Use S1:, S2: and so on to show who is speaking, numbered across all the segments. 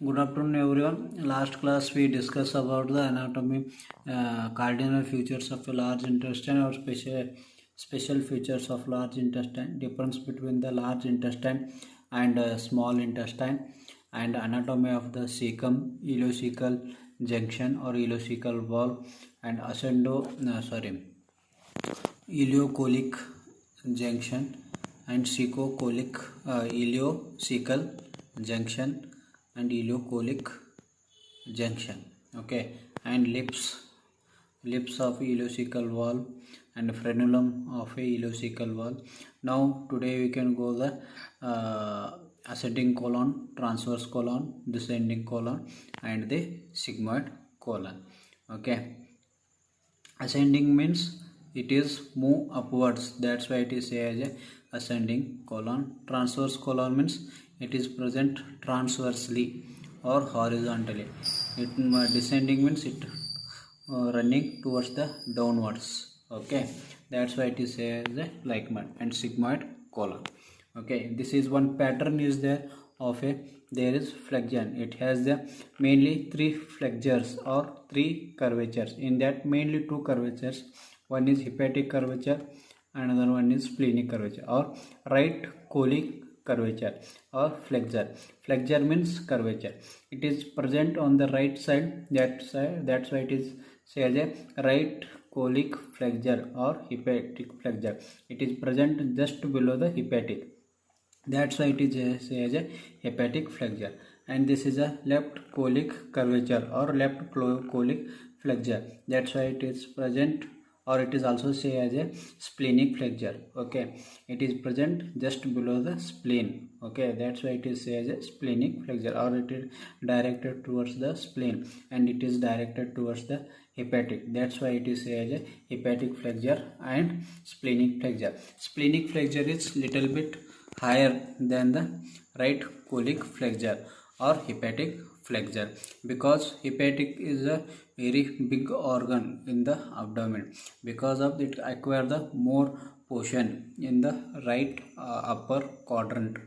S1: Good afternoon, everyone. Last class we discussed about the anatomy, cardinal features of a large intestine or special features of large intestine, difference between the large intestine and small intestine, and anatomy of the cecum, ileocecal junction or ileocecal wall, and ileocolic junction and ileocecal junction and ileocolic junction. Okay, and lips of ileocecal wall and frenulum of a ileocecal wall. Now today we can go the ascending colon, transverse colon, descending colon, and the sigmoid colon. Okay, ascending means it is move upwards, that's why it is say as a ascending colon. Transverse colon means it is present transversely or horizontally. Descending means it running towards the downwards. Okay, that's why it is say as a like and sigmoid colon. Okay, this is one pattern is there of a there is flexion. It has the mainly three flexures or three curvatures. In that mainly two curvatures, one is hepatic curvature, another one is splenic curvature or right colic curvature or flexure. Flexure means curvature. It is present on the right side, that's why it is say as a right colic flexure or hepatic flexure. It is present just below the hepatic, that's why it is say as a hepatic flexure. And this is a left colic curvature or left colic flexure, that's why it is present, or it is also say as a splenic flexure. Okay, it is present just below the spleen. Okay, that's why it is say as a splenic flexure, or it is directed towards the spleen and it is directed towards the hepatic, that's why it is say as a hepatic flexure and splenic flexure. Splenic flexure is little bit higher than the right colic flexure or hepatic flexure, because hepatic is a very big organ in the abdomen, because of it acquire the more portion in the right upper quadrant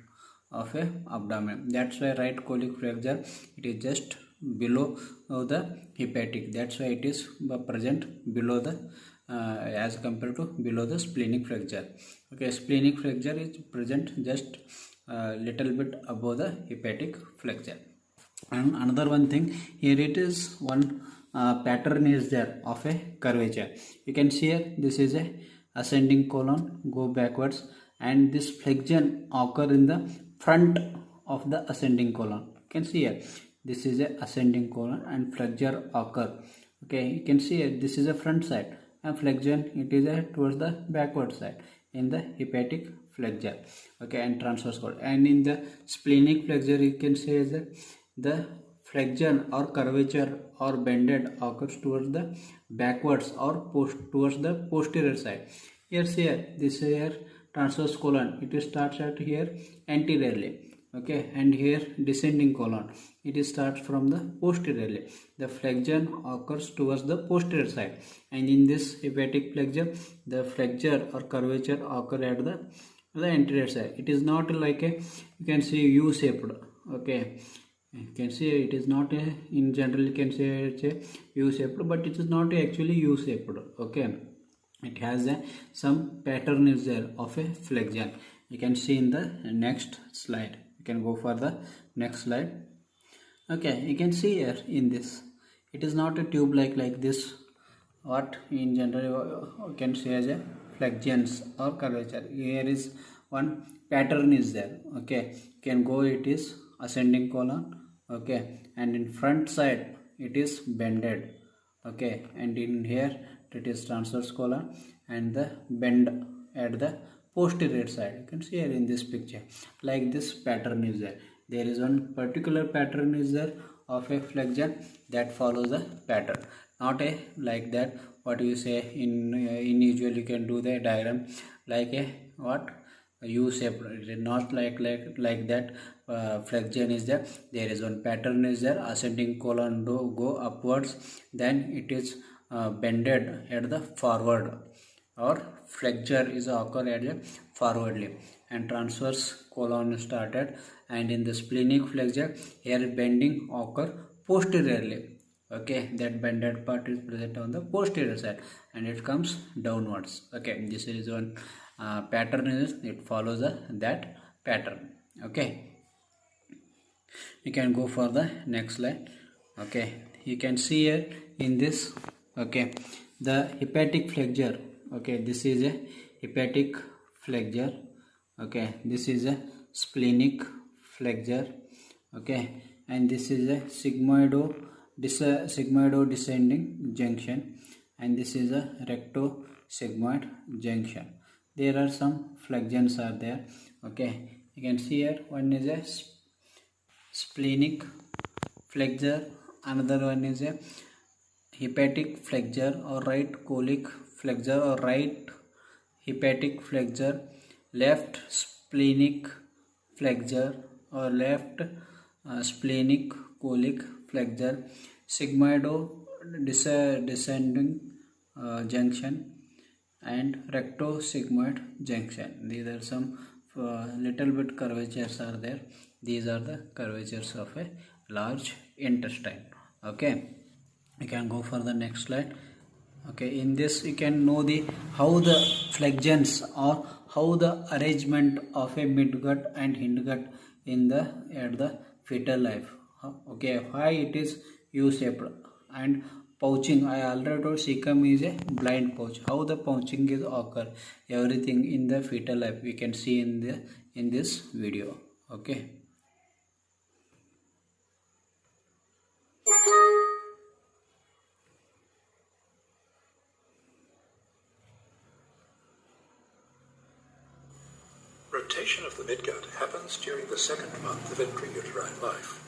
S1: of a abdomen, that's why right colic flexure it is just below the hepatic, that's why it is present below the as compared to below the splenic flexure. Okay, splenic flexure is present just little bit above the hepatic flexure. And another one thing here, it is one pattern is there of a curvature. You can see here, this is a ascending colon, go backwards, and this flexion occur in the front of the ascending colon. You can see here, this is a ascending colon and flexure occur. Okay, you can see here, this is a front side and flexion it is a towards the backward side in the hepatic flexure. Okay, and transverse colon. And in the splenic flexure you can say that the flexion or curvature or bended occurs towards the backwards or towards the posterior side. Here this here transverse colon, it starts at here anteriorly. Okay, and here descending colon, it starts from the posteriorly. The flexion occurs towards the posterior side, and in this hepatic flexure the flexure or curvature occur at the anterior side. It is not like a, you can see U shaped. Okay, you can see it is not a, in general you can say it's a U shaped, but it is not actually U shaped. Okay, it has some pattern is there of a flexion. You can see in the next slide. You can go for the next slide. Okay, you can see here in this, it is not a tube like this, what in general you can say as a flexions or curvature. Here is one pattern is there. Okay, you can go, it is ascending colon. Okay, and in front side it is bended. Okay, and in here it is transverse colon and the bend at the posterior side. You can see here in this picture, like this pattern is there. There is one particular pattern is there of a flexion that follows the pattern, not a like that what you say in usual you can do the diagram like a what U shape, not like that flexion is there. There is one pattern is there, ascending colon do go upwards, then it is bended at the forward, or flexure is occur at the forwardly, and transverse colon started and in the splenic flexure, here bending occur posteriorly. Okay, that bended part is present on the posterior side and it comes downwards. Okay, this is one pattern, is it follows that pattern. Okay, you can go for the next slide. Okay, you can see here in this, okay, the hepatic flexure. Okay, this is a hepatic flexure. Okay, this is a splenic flexure. Okay, and this is a sigmoido descending junction, and this is a recto sigmoid junction. There are some flexions are there. Okay, you can see here one is a splenic flexure, another one is a hepatic flexure or right colic flexure or right hepatic flexure, left splenic flexure or left splenic colic flexure, sigmoido descending junction, and rectosigmoid junction. These are some little bit curvatures are there. These are the curvatures of a large intestine. Okay, you can go for the next slide. Okay, in this you can know the how the flexions or how the arrangement of a midgut and hindgut in the at the fetal life. Okay, why it is U-shaped and pouching. I already told cecum is a blind pouch. How the pouching is occur, everything in the fetal life we can see in this video. Okay.
S2: Rotation of the midgut happens during the second month of intrauterine life.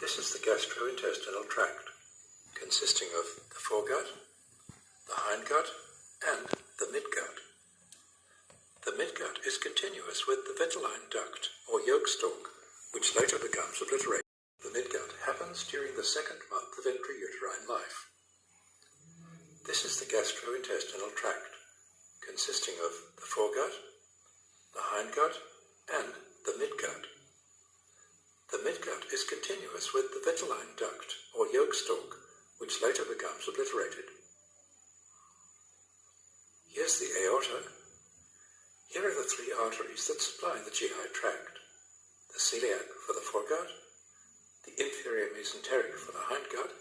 S2: This is the gastrointestinal tract, consisting of the foregut, the hindgut, and the midgut. The midgut is continuous with the vitelline duct, or yolk stalk, which later becomes obliterated. The midgut happens during the second month of intrauterine life. This is the gastrointestinal tract, consisting of the foregut, the hindgut, and the midgut. The midgut is continuous with the vitelline duct, or yolk stalk, which later becomes obliterated. Here's the aorta. Here are the three arteries that supply the GI tract: the celiac for the foregut, the inferior mesenteric for the hindgut,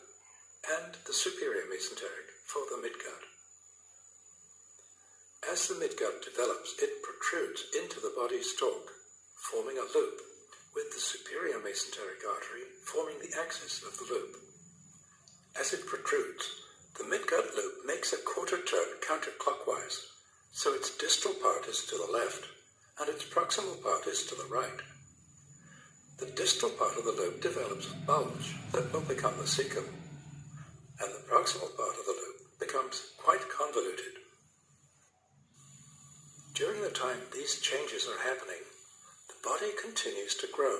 S2: and the superior mesenteric for the midgut. As the midgut develops, it protrudes into the body stalk, forming a loop, with the superior mesenteric artery forming the axis of the loop. As it protrudes, the midgut loop makes a quarter turn counterclockwise, so its distal part is to the left and its proximal part is to the right. The distal part of the loop develops a bulge that will become the cecum, and the proximal part of the loop becomes quite convoluted. During the time these changes are happening, the body continues to grow,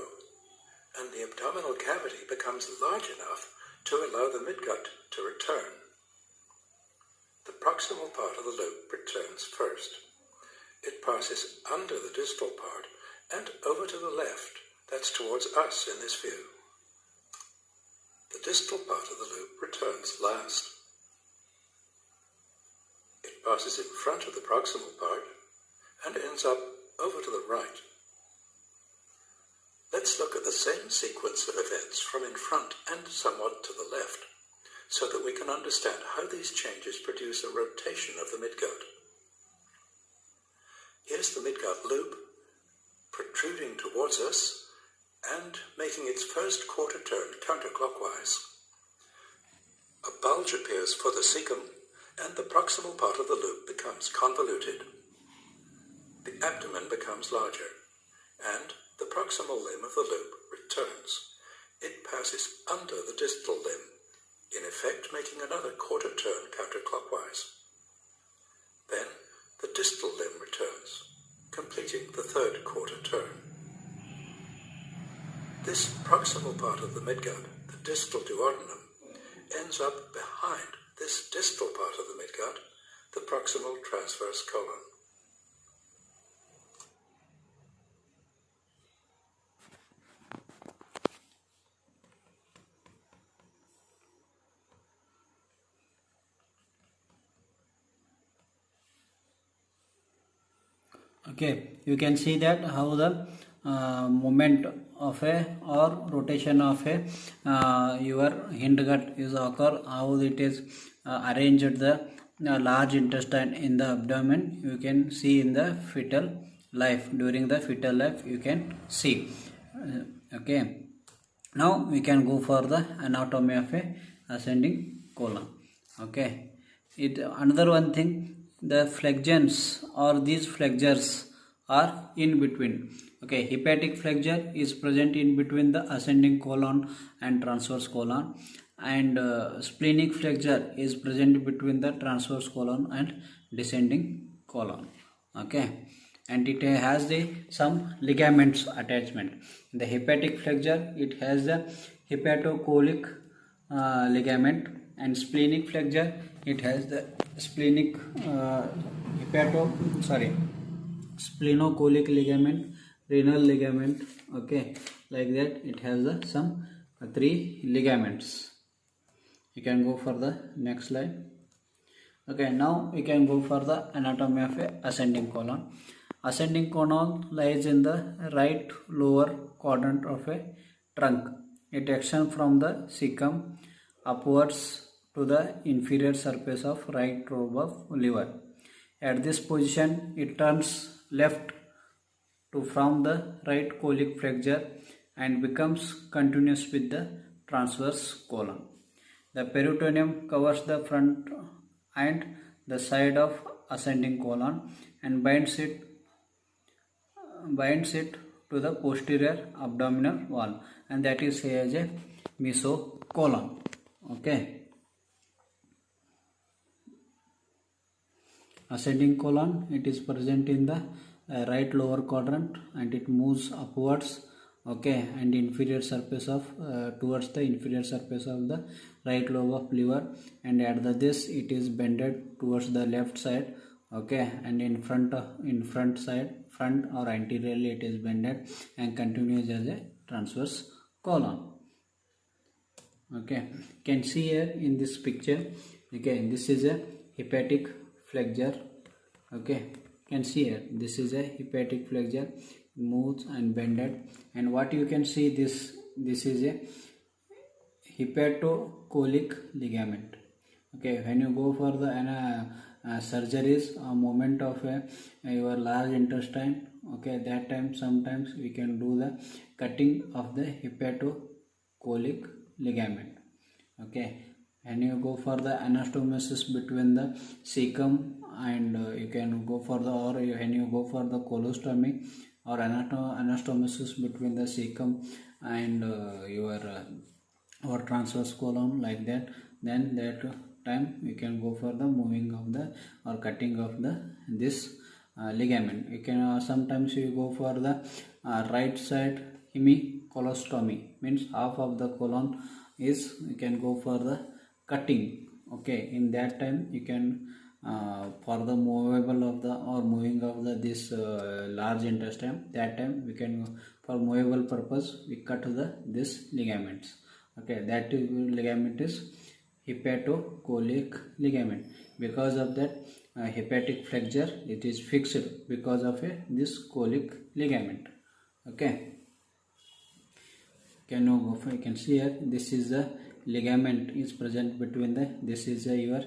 S2: and the abdominal cavity becomes large enough to allow the midgut to return. The proximal part of the loop returns first. It passes under the distal part and over to the left, that's towards us in this view. The distal part of the loop returns last. It passes in front of the proximal part and ends up over to the right. Let's look at the same sequence of events from in front and somewhat to the left, so that we can understand how these changes produce a rotation of the midgut. Here's the midgut loop, protruding towards us and making its first quarter turn counterclockwise. A bulge appears for the cecum, and the proximal part of the loop becomes convoluted. The abdomen becomes larger, and the proximal limb of the loop returns. It passes under the distal limb, in effect making another quarter turn counterclockwise. Then the distal limb returns, completing the third quarter turn. This proximal part of the midgut, the distal duodenum, ends up behind this distal part of the midgut, the proximal transverse colon.
S1: Okay, you can see that how the movement of a or rotation of a your hindgut is occur, how it is arranged the large intestine in the abdomen. You can see in the fetal life, during the fetal life you can see. Okay, now we can go for the anatomy of a ascending colon. Okay, it another one thing, the flexions or these flexures are in between. Okay, hepatic flexure is present in between the ascending colon and transverse colon, and splenic flexure is present between the transverse colon and descending colon. Okay, and it has the some ligaments attachment. The hepatic flexure, it has the hepatocolic ligament, and splenic flexure, it has the splenic splenocolic ligament, renal ligament. Okay, like that it has the some three ligaments. You can go for the next slide. Okay, now we can go for the anatomy of a ascending colon. Ascending colon lies in the right lower quadrant of a trunk. It extends from the cecum upwards to the inferior surface of right lobe of liver. At this position, it turns left to from the right colic flexure and becomes continuous with the transverse colon. The peritoneum covers the front and the side of ascending colon and binds it to the posterior abdominal wall, and that is said as a mesocolon. Okay, ascending colon, it is present in the right lower quadrant and it moves upwards. Okay, and inferior surface of towards the inferior surface of the right lobe of liver, and at this it is bended towards the left side. Okay, and in front or anteriorly it is bended and continues as a transverse colon. Okay, you can see here in this picture. Okay, this is a hepatic flexure. Okay, you can see here, this is a hepatic flexure, moves and bended, and what you can see, this is a hepatocolic ligament. Okay, when you go for the surgeries, a movement of your large intestine, okay, that time sometimes we can do the cutting of the hepatocolic ligament. Okay, and you go for the anastomosis between the cecum, and you can go for the, or when you go for the colostomy or anastomosis between the cecum and your or transverse colon, like that, then that time you can go for the moving of the or cutting of the this ligament. You can sometimes you go for the right side hemicolostomy, means half of the colon is, you can go for the cutting. Okay, in that time you can for the movable of the or moving of the this large intestine, that time we can, for movable purpose, we cut the this ligaments. Okay, that ligament is hepatocolic ligament. Because of that hepatic flexure, it is fixed because of this colic ligament. Okay, you can see here, this is the ligament is present between the, this is your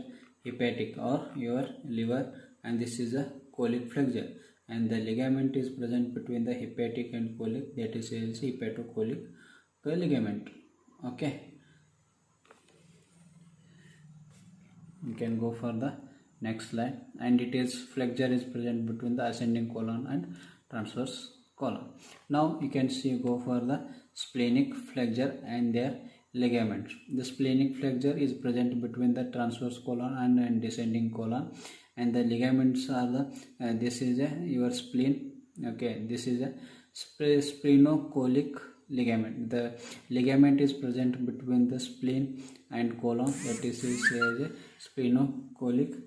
S1: hepatic or your liver, and this is a colic flexure, and the ligament is present between the hepatic and colic, that is hepatocolic ligament. Okay, you can go for the next slide, and it is flexure is present between the ascending colon and transverse colon. Now you can see, go for the splenic flexure and their ligaments. The splenic flexure is present between the transverse colon and descending colon, and the ligaments are the this is your spleen. Okay, this is a splenocolic ligament. The ligament is present between the spleen and colon, that is a splenocolic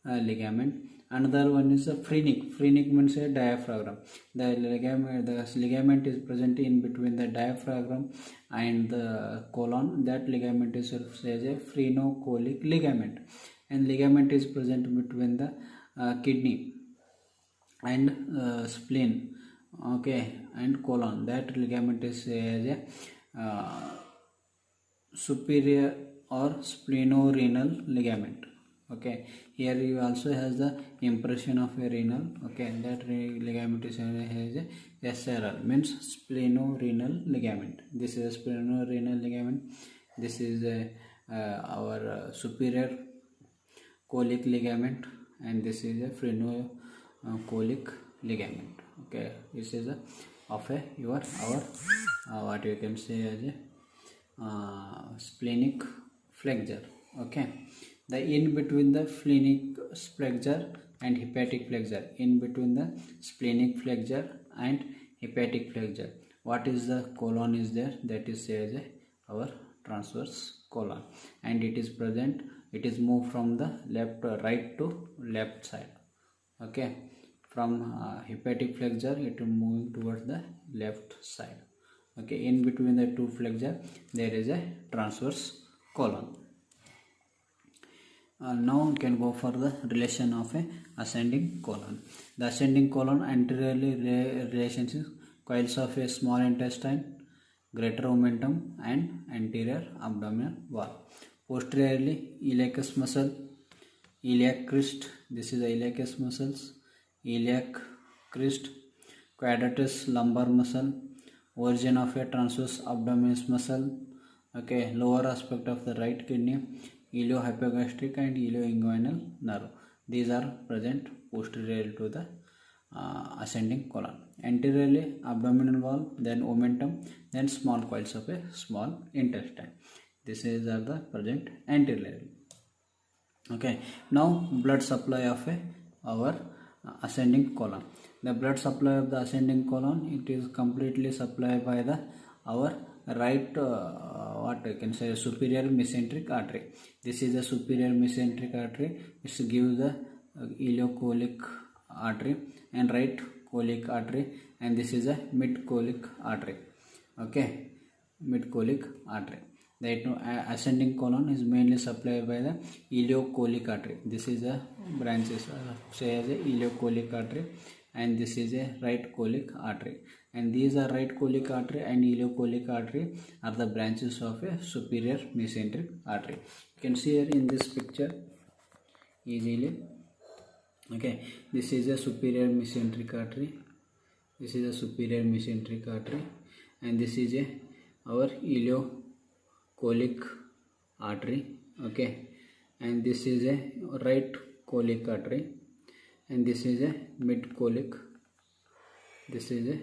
S1: ligament. Another one is a phrenic. Phrenic means a diaphragm. The ligament is present in between the diaphragm and the colon. That ligament is said as a phrenic ligament. And ligament is present between the kidney and spleen, okay, and colon. That ligament is as a superior or splenorenal ligament. Okay, here you also has the impression of a renal. Okay, that ligament is has a SRL, means splenorenal ligament. This is a splenorenal ligament. This is a our superior colic ligament, and this is a phreno-colic ligament. Okay, this is a of a your our what you can say as a splenic flexure. Okay, the in between the splenic flexure and hepatic flexure, in between the splenic flexure and hepatic flexure, what is the colon is there, that is say as a our transverse colon, and it is present, it is moved from the left right to left side. Okay, from hepatic flexure it is moving towards the left side. Okay, in between the two flexure there is a transverse colon. Now we can go for the relation of a ascending colon. The ascending colon anteriorly relationship coils of a small intestine, greater omentum, and anterior abdominal wall. Posteriorly iliacus muscle, iliac crest. This is the iliacus muscles, iliac crest, quadratus lumbar muscle, origin of a transverse abdominis muscle. Okay, lower aspect of the right kidney, iliohypogastric and ilioinguinal nerve. These are present posterior to the ascending colon. Anteriorly abdominal wall, then omentum, then small coils of a small intestine. This is are the present anteriorly. Okay, now blood supply of our ascending colon. The blood supply of the ascending colon, it is completely supplied by the our right what I can say superior mesenteric artery. This is the superior mesenteric artery. It gives the ileocolic artery and right colic artery, and this is a mid colic artery. Okay, mid colic artery. The ascending colon is mainly supplied by the ileocolic artery. This is a branches say as a ileocolic artery, and this is a right colic artery, and these are right colic artery and ileocolic artery are the branches of a superior mesenteric artery. You can see here in this picture easily. Okay, this is a superior mesenteric artery, this is a superior mesenteric artery, and this is a our ileocolic artery. Okay, and this is a right colic artery, and this is a mid colic, this is a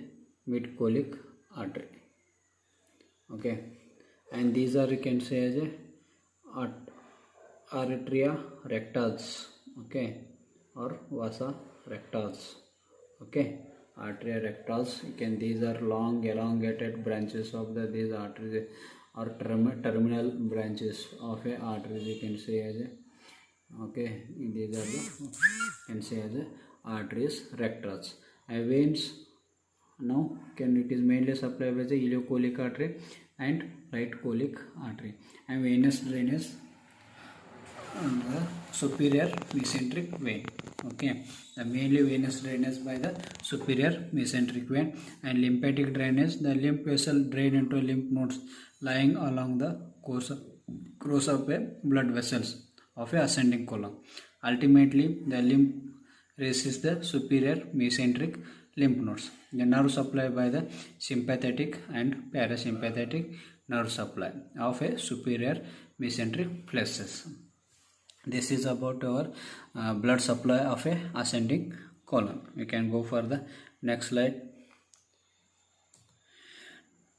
S1: mid colic artery. Okay, and these are you can say as a arteria rectals. Okay, or vasa rectals. Okay, arteria rectals, you can, these are long elongated branches of the these arteries or terminal branches of a arteries, you can say as a, okay, these are the can say as a arteries rectals. And veins, now can it is mainly supplied by the ileocolic artery and right colic artery, and venous drainage and the superior mesenteric vein. Okay, the mainly venous drainage by the superior mesenteric vein, and lymphatic drainage, the lymph vessel drain into lymph nodes lying along the course of a blood vessels of a ascending colon. Ultimately the lymph reaches the superior mesenteric lymph nodes. The nerve supply by the sympathetic and parasympathetic nerve supply of a superior mesenteric plexus. This is about our blood supply of a ascending colon. We can go for the next slide.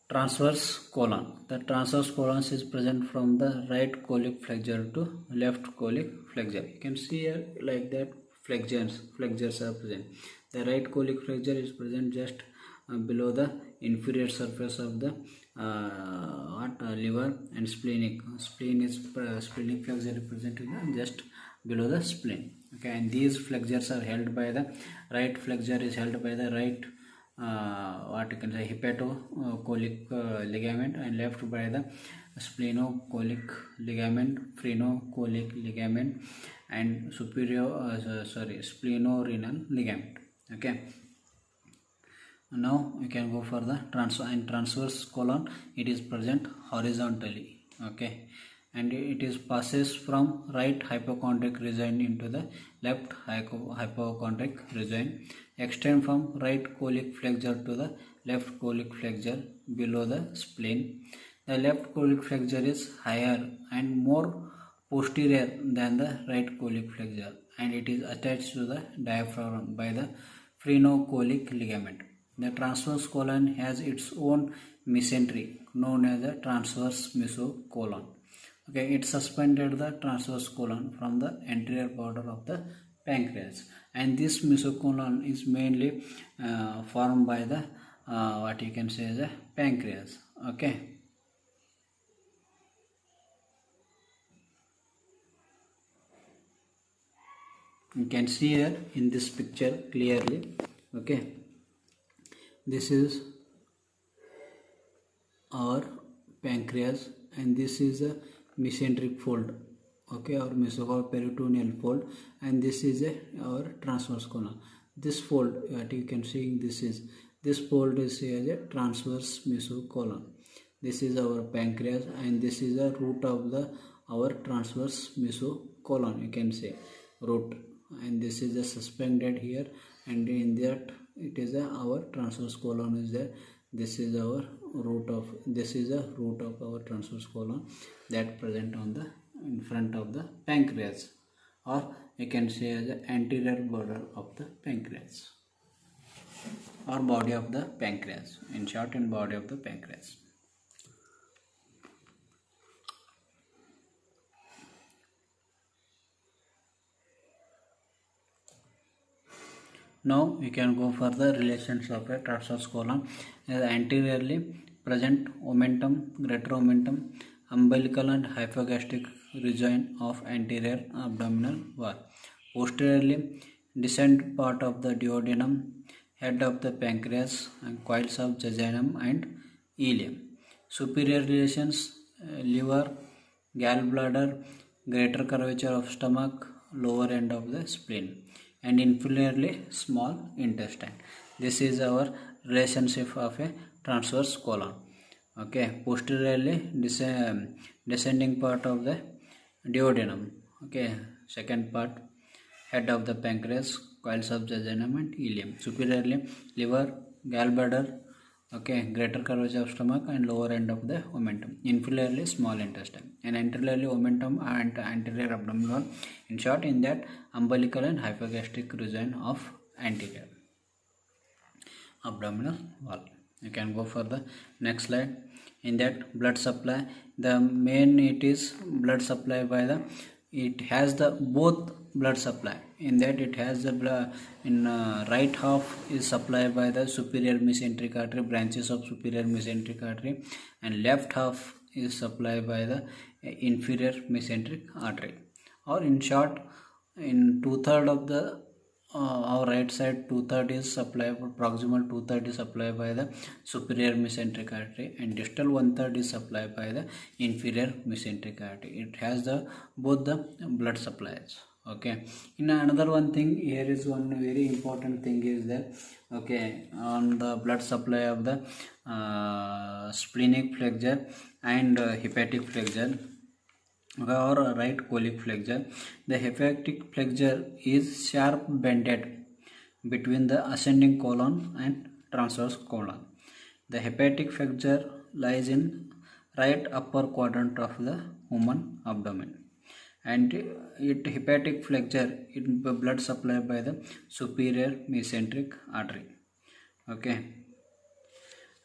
S1: Transverse colon. The transverse colon is present from the right colic flexure to left colic flexure. You can see here like that flexures are present. The right colic flexure is present just below the inferior surface of the liver, and splenic flexure represented just below the spleen. Okay, and these flexures are held by the right flexure is held by the right what you can say hepatocolic ligament, and left by the splenocolic ligament, phreno-colic ligament, and superior splenorenal ligament. Okay, now we can go for the transverse colon. It is present horizontally. Okay, and it is passes from right hypochondric region into the left hypochondric region, extend from right colic flexure to the left colic flexure below the spleen. The left colic flexure is higher and more posterior than the right colic flexure, and it is attached to the diaphragm by the phrenocholic ligament. The transverse colon has its own mesentery known as the transverse mesocolon. Okay, it suspended the transverse colon from the anterior border of the pancreas, and this mesocolon is mainly formed by the what you can say as a pancreas. Okay. You can see here in this picture clearly. Okay, this is our pancreas, and this is a mesenteric fold, okay, or mesoperitoneal fold, and this is our transverse colon. This fold that you can see, this fold is as a transverse mesocolon. This is our pancreas, and this is the root of our transverse mesocolon, you can say root, and this is a suspended here, and in that it is our transverse colon is there. This is our root of our transverse colon that present on the in front of the pancreas, or you can say as the anterior border of the pancreas, or body of the pancreas, in short, in body of the pancreas. Now we can go for the relations of a transverse colon. Anteriorly present omentum, greater omentum, umbilical and hypogastric region of anterior abdominal wall. Posteriorly descent part of the duodenum, head of the pancreas, and coils of jejunum and ileum. Superior relations, liver, gallbladder, greater curvature of stomach, lower end of the spleen, and inferiorly small intestine. This is our relationship of a transverse colon. Okay, posteriorly descending part of the duodenum. Okay, second part, head of the pancreas, coils of jejunum and ileum. Superiorly liver, gallbladder, okay, greater curvature of stomach and lower end of the omentum. Inferiorly small intestine, and anteriorly omentum and anterior abdominal. In short, in that umbilical and hypogastric region of anterior abdominal wall. You can go for the next slide. In that blood supply, the main it is blood supply by the, it has the both blood supply. In that it has the blood in right half is supplied by the superior mesenteric artery, branches of superior mesenteric artery, and left half is supplied by the inferior mesenteric artery. Or in short, in 2/3 of the our right side, 2/3 is supplied, proximal 2/3 is supplied by the superior mesenteric artery, and distal 1/3 is supplied by the inferior mesenteric artery. It has the both the blood supplies. Okay, in another one thing here is one very important thing is that, okay, on the blood supply of the splenic flexure and hepatic flexure or right colic flexure. The hepatic flexure is sharp bended between the ascending colon and transverse colon. The hepatic flexure lies in right upper quadrant of the human abdomen, and it hepatic flexure in blood supply by the superior mesenteric artery. Okay,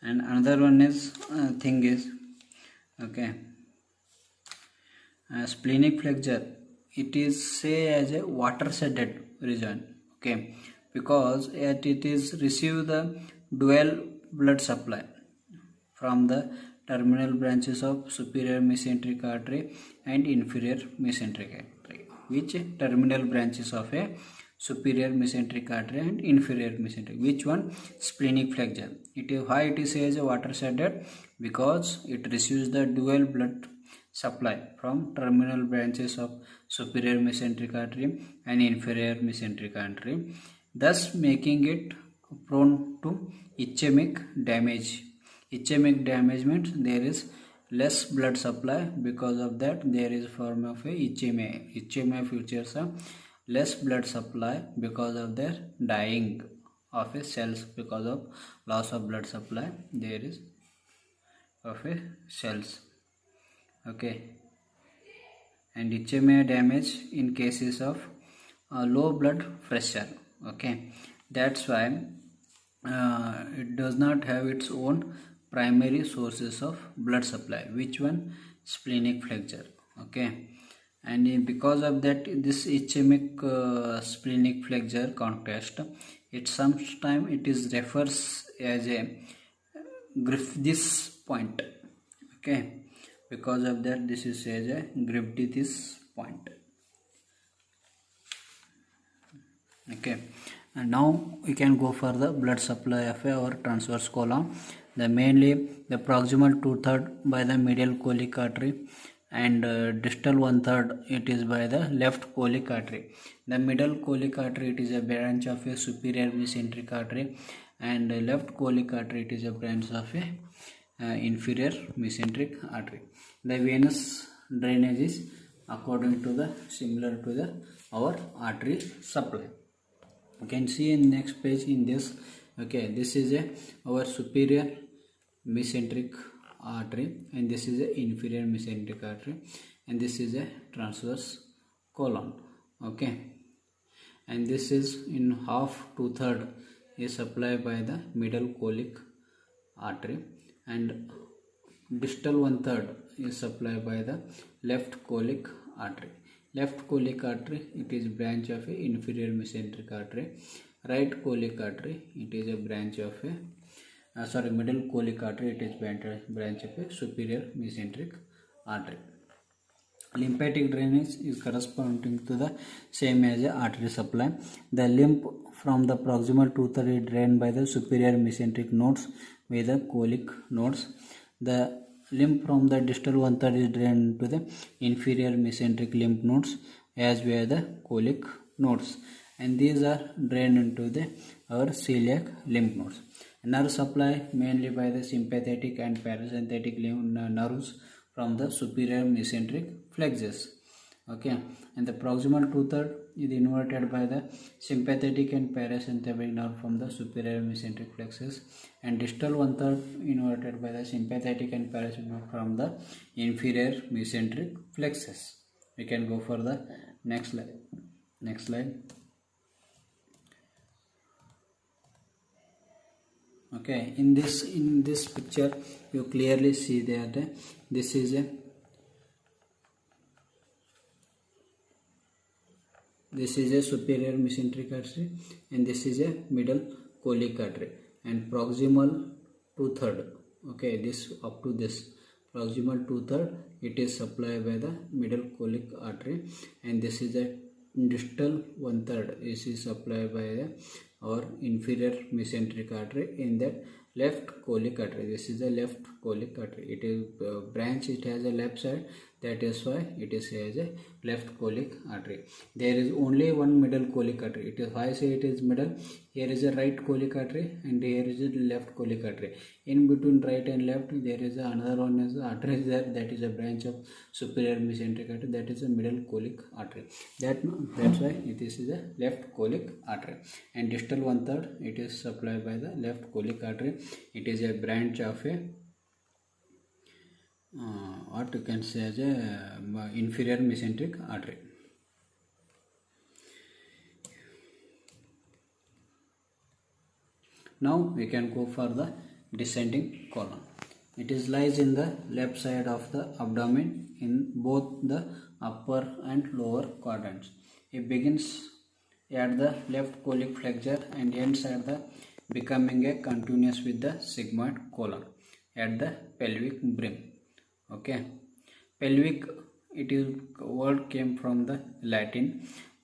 S1: and another one is thing is, okay, splenic flexure, it is say as a water shedded region. Okay, because it is receive the dual blood supply from the terminal branches of superior mesenteric artery and inferior mesenteric artery. Which terminal branches of a superior mesenteric artery and inferior mesenteric? Which one? Splenic flexure. It is why it is as a water shedded, because it receives the dual blood supply from terminal branches of superior mesenteric artery and inferior mesenteric artery, thus making it prone to ischemic damage. Ischemic damage means there is less blood supply. Because of that, there is form of a ischemia. Ischemia features a less blood supply because of their dying of a cells, because of loss of blood supply. There is of a cells. Okay, and ischemia damage in cases of low blood pressure. Okay, that's why it does not have its own primary sources of blood supply. Which one? Splenic flexure. Okay, and because of that, this ischemic splenic flexure contrast, it sometimes it is refers as a Griffiths point. Okay, because of that, this is as a Griffiths point. Okay, and now we can go for the blood supply of our transverse column. The mainly the proximal 2/3 by the medial colic artery, and distal 1/3 it is by the left colic artery. The middle colic artery, it is a branch of a superior mesenteric artery, and left colic artery, it is a branch of a inferior mesenteric artery. The venous drainage is according to the similar to the our artery supply. You can see in next page in this. Okay, this is a our superior mesenteric artery, and this is a inferior mesenteric artery, and this is a transverse colon. Okay, and this is in half 2/3 is supplied by the middle colic artery, and distal 1/3 is supplied by the left colic artery. Left colic artery, it is branch of a inferior mesenteric artery. Right colic artery, it is a branch of a middle colic artery, it is branch of a superior mesenteric artery. Lymphatic drainage is corresponding to the same as a artery supply. The lymph from the proximal 2/3 is drained by the superior mesenteric nodes with the colic nodes. The lymph from the distal 1/3 is drained to the inferior mesenteric lymph nodes as well as the colic nodes, and these are drained into the our celiac lymph nodes. Nerve supply mainly by the sympathetic and parasympathetic nerves from the superior mesenteric flexus. Okay, and the proximal 2/3 is innervated by the sympathetic and parasympathetic nerve from the superior mesenteric flexus, and distal 1/3 innervated by the sympathetic and parasympathetic nerve from the inferior mesenteric flexus. We can go for the next slide. Next slide. Okay, in this picture you clearly see that this is a superior mesenteric artery, and this is a middle colic artery, and proximal 2/3. Okay, this up to this proximal 2/3 it is supplied by the middle colic artery, and this is a distal 1/3 is supplied by our inferior mesenteric artery in that left colic artery. This is the left colic artery. It is branch, it has a left side, that is why it is as a left colic artery. There is only one middle colic artery. It is why I say it is middle. Here is a right colic artery, and here is a left colic artery. In between right and left there is another one is artery there, that is a branch of superior mesenteric artery, that is a middle colic artery. That's why it is a left colic artery. And distal 1/3 it is supplied by the left colic artery. It is a branch of a what you can say as a inferior mesenteric artery. Now we can go for the descending colon. It is lies in the left side of the abdomen in both the upper and lower quadrants. It begins at the left colic flexure and ends at the becoming a continuous with the sigmoid colon at the pelvic brim. Okay, pelvic, it is word came from the Latin.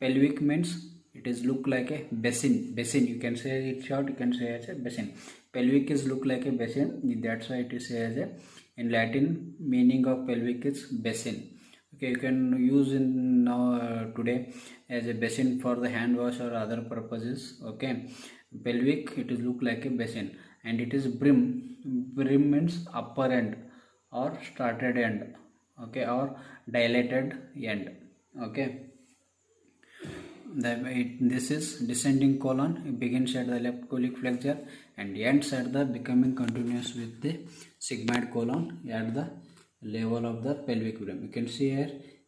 S1: Pelvic means it is look like a basin. You can say it short, you can say as a basin. Pelvic is look like a basin, that's why it is as a in Latin meaning of pelvic is basin. Okay, you can use in now today as a basin for the hand wash or other purposes. Okay, pelvic, it is look like a basin, and it is brim. Brim means upper end or started end. Okay, or dilated end. Okay. This is descending colon. It begins at the left colic flexure and ends at the becoming continuous with the sigmoid colon at the level of the pelvic brim. You can see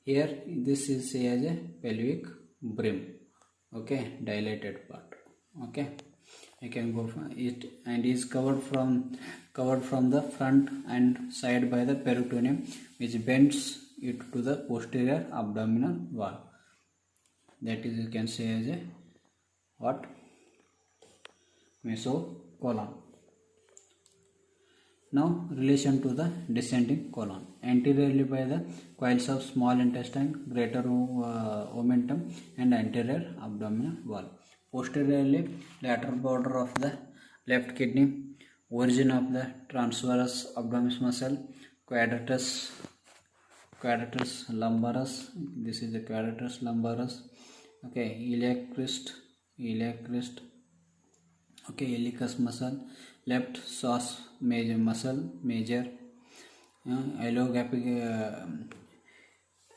S1: here this is say as a pelvic brim. Okay, dilated part. Okay, you can go for it, and is covered from the front and side by the peritoneum, which bends it to the posterior abdominal wall. That is, you can say as a what? Mesocolon. Now relation to the descending colon. Anteriorly by the coils of small intestine, greater omentum and anterior abdominal wall. Posteriorly lateral border of the left kidney, origin of the transverse abdominis muscle, quadratus lumbaris. This is the quadratus lumbaris. Okay, iliac crest. Okay, iliacus muscle, left psoas major muscle, major,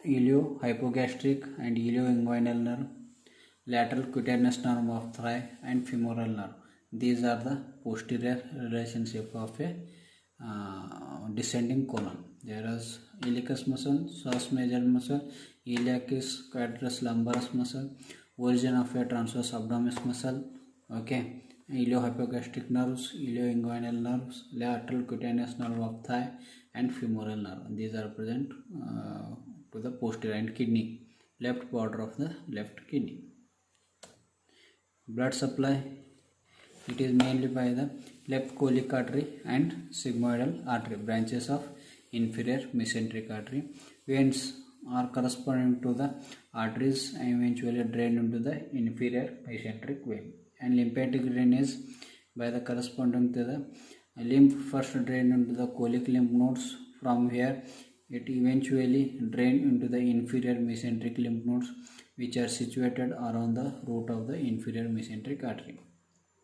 S1: iliohypogastric and ilioinguinal nerve, lateral cutaneous nerve of thigh and femoral nerve. These are the posterior relationship of a descending colon. There is iliacus muscle, psoas major muscle, iliacus quadratus lumbaris muscle, origin of a transverse abdominis muscle. Okay, iliohypogastric nerves, ilioinguinal nerves, lateral cutaneous nerve of thigh and femoral nerve. These are present to the posterior, and kidney, left border of the left kidney. Blood supply, it is mainly by the left colic artery and sigmoidal artery, branches of inferior mesenteric artery. Veins are corresponding to the arteries and eventually drain into the inferior mesenteric vein. And lymphatic drainage by the corresponding to the lymph first drain into the colic lymph nodes. From here it eventually drain into the inferior mesenteric lymph nodes, which are situated around the root of the inferior mesenteric artery.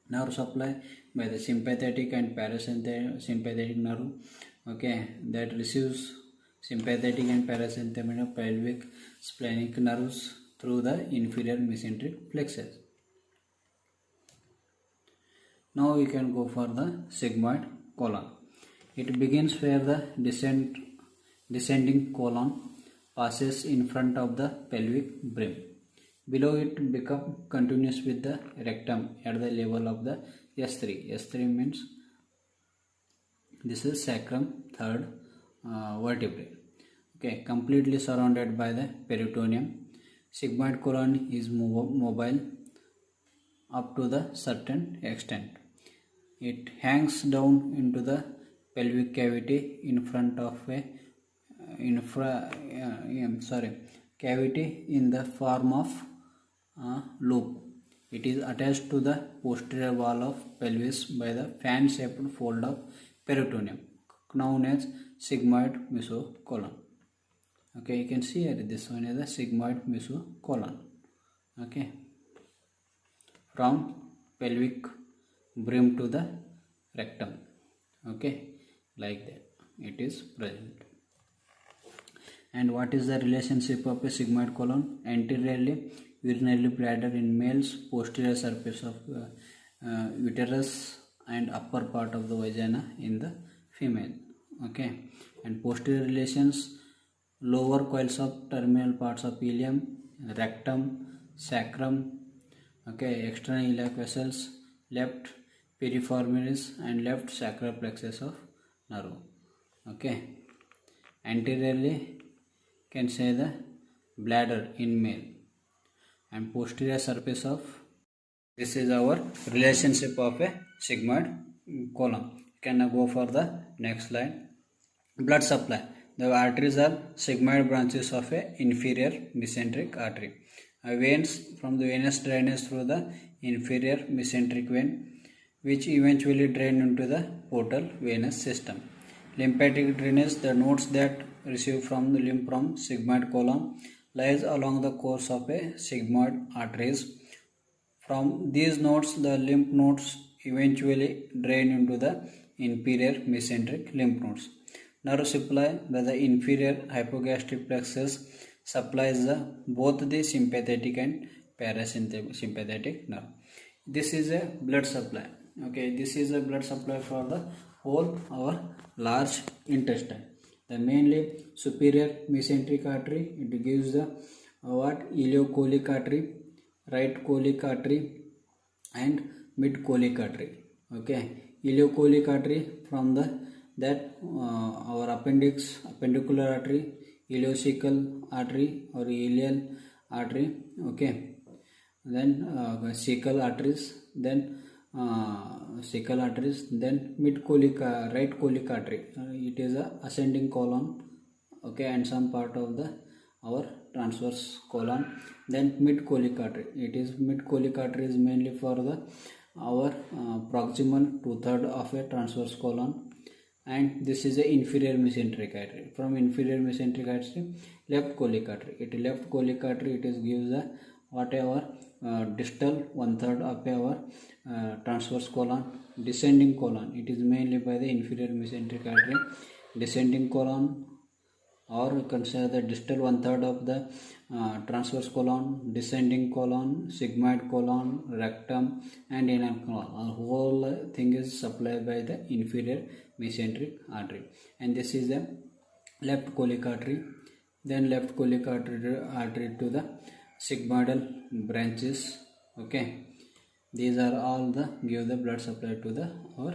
S1: Nerve supply by the sympathetic and parasympathetic nerve. Okay, that receives sympathetic and parasympathetic pelvic splenic nerves through the inferior mesenteric plexus. Now we can go for the sigmoid colon. It begins where the descending colon passes in front of the pelvic brim. Below it become continuous with the rectum at the level of the S3. S3 means this is sacrum, third vertebrae. Okay, completely surrounded by the peritoneum. Sigmoid colon is mobile up to the certain extent. It hangs down into the pelvic cavity in front of a cavity in the form of loop. It is attached to the posterior wall of pelvis by the fan-shaped fold of peritoneum, known as sigmoid mesocolon. Okay, you can see here this one is the sigmoid mesocolon. Okay, from pelvic brim to the rectum. Okay, like that it is present. And what is the relationship of a sigmoid colon? Anteriorly urinary bladder in males, posterior surface of uterus and upper part of the vagina in the female. Okay, and posterior relations, lower coils of terminal parts of ileum, rectum, sacrum. Okay, external iliac vessels, left piriformis and left sacral plexus of nerve. Okay, anteriorly can say the bladder in male and posterior surface of. This is our relationship of a sigmoid colon. Can now go for the next slide. Blood supply. The arteries are sigmoid branches of a inferior mesenteric artery. Veins from the venous drainage through the inferior mesenteric vein, which eventually drain into the portal venous system. Lymphatic drainage, the nodes that receive from the lymph from sigmoid colon lies along the course of a sigmoid arteries. From these nodes, the lymph nodes eventually drain into the inferior mesenteric lymph nodes. Nerve supply by the inferior hypogastric plexus supplies both the sympathetic and parasympathetic nerve. This is a blood supply. Okay, this is a blood supply for the whole our large intestine. The mainly superior mesenteric artery, it gives the ileocholic artery, right cholic artery, and mid cholic artery. Okay, ileocholic artery from our appendicular artery, ileocecal artery or ileal artery. Okay, then cecal arteries, then mid cholic right cholic artery. It is a ascending colon. Okay, and some part of our transverse colon. Then mid cholic artery. It is mid cholic artery is mainly for our proximal 2/3 of a transverse colon. And this is a inferior mesenteric artery. From inferior mesenteric artery, left cholic artery. Left cholic artery, it is gives a whatever distal 1/3 of our transverse colon. Descending colon, it is mainly by the inferior mesenteric artery. Descending colon, or you can say the distal 1/3 of the transverse colon, descending colon, sigmoid colon, rectum, and inner colon. The whole thing is supplied by the inferior mesenteric artery. And this is the left cholic artery. Then left cholic artery to the sigmoidal branches. Okay, these are all the give the blood supply to our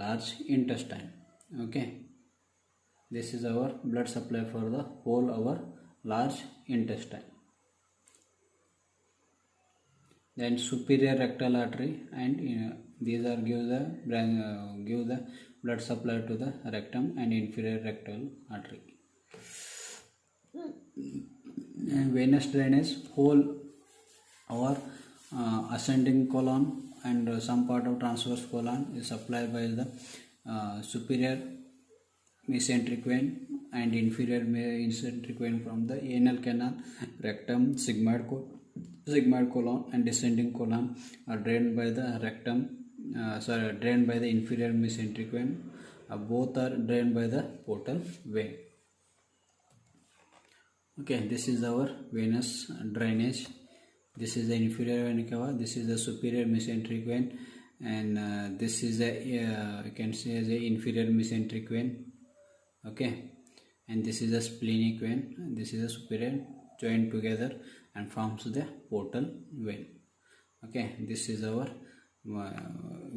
S1: large intestine. Okay, this is our blood supply for the whole our large intestine. Then superior rectal artery, and these are give the blood supply to the rectum and inferior rectal artery. And venous drainage, whole our ascending colon and some part of transverse colon is supplied by the superior mesenteric vein and inferior mesenteric vein from the anal canal, rectum, sigmoid colon, and descending colon are drained by the drained by the inferior mesenteric vein. Both are drained by the portal vein. Okay, this is our venous drainage. This is the inferior vena cava. This is the superior mesenteric vein, and this is the you can say as a inferior mesenteric vein. Okay, and this is the splenic vein, and this is the superior, joined together and forms the portal vein. Okay, this is our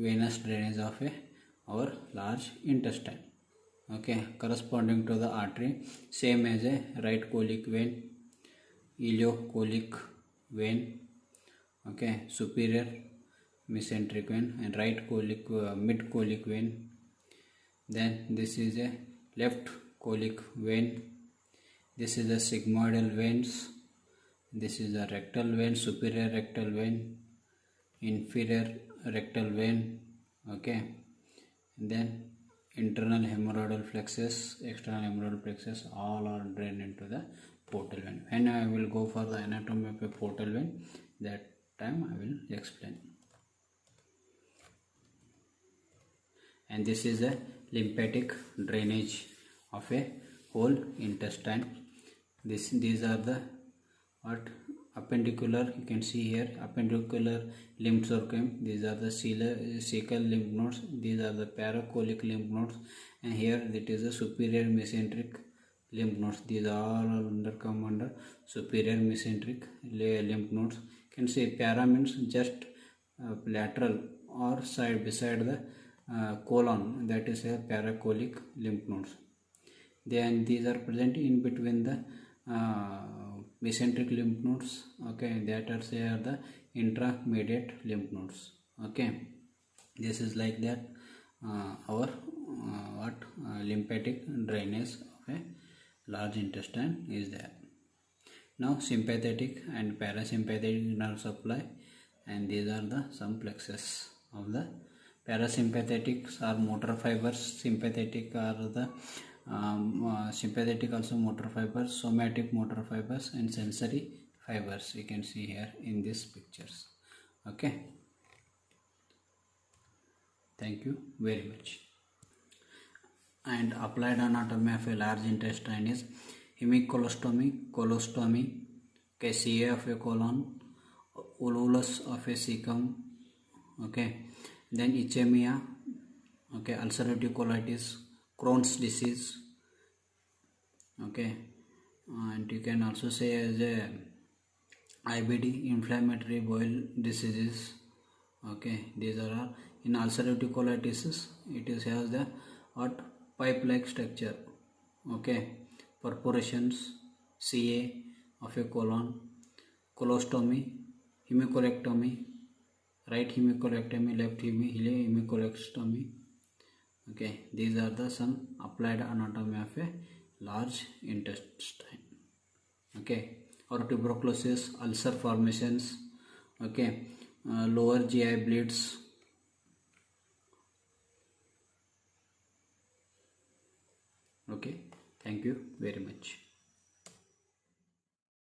S1: venous drainage of our large intestine. Okay, corresponding to the artery, same as a right cholic vein, ileocholic vein. Okay, superior mesenteric vein and right cholic mid cholic vein. Then this is a left cholic vein. This is the sigmoidal veins. This is the rectal vein, superior rectal vein, inferior rectal vein. Okay, and then internal hemorrhoidal plexus, external hemorrhoidal plexus, all are drained into the portal vein. And I will go for the anatomy of a portal vein. That time I will explain. And this is a lymphatic drainage of a whole intestine. These are the appendicular, you can see here, appendicular lymph sorghum. These are the cecal lymph nodes. These are the paracholic lymph nodes, and here it is the superior mesenteric lymph nodes. These are all come under superior mesenteric lymph nodes. You can say para means just lateral or side beside the colon, that is a paracholic lymph nodes. Then these are present in between the mesenteric lymph nodes. Okay, that are say are the intramediate lymph nodes. Okay, this is like that our lymphatic drainage of a large intestine is there. Now sympathetic and parasympathetic nerve supply, and these are the some plexus of the Parasympathetics are motor fibers. Sympathetic are the sympathetic also motor fibers, somatic motor fibers, and sensory fibers. You can see here in these pictures. Okay. Thank you very much. And applied anatomy of a large intestine is hemicolostomy, colostomy, CA of a colon, ululus of a cecum, okay, then ischemia, okay, ulcerative colitis, Crohn's disease, okay, and you can also say as a IBD, inflammatory bowel diseases, okay, these are all. In ulcerative colitis, it is has the what pipe-like structure, okay, perforations, CA of a colon, colostomy, hemicolectomy, right hemicolectomy, left hemicolectomy, okay, these are the some applied anatomy of a large intestine, okay, or tuberculosis, ulcer formations, okay, lower GI bleeds, okay. Thank you very much.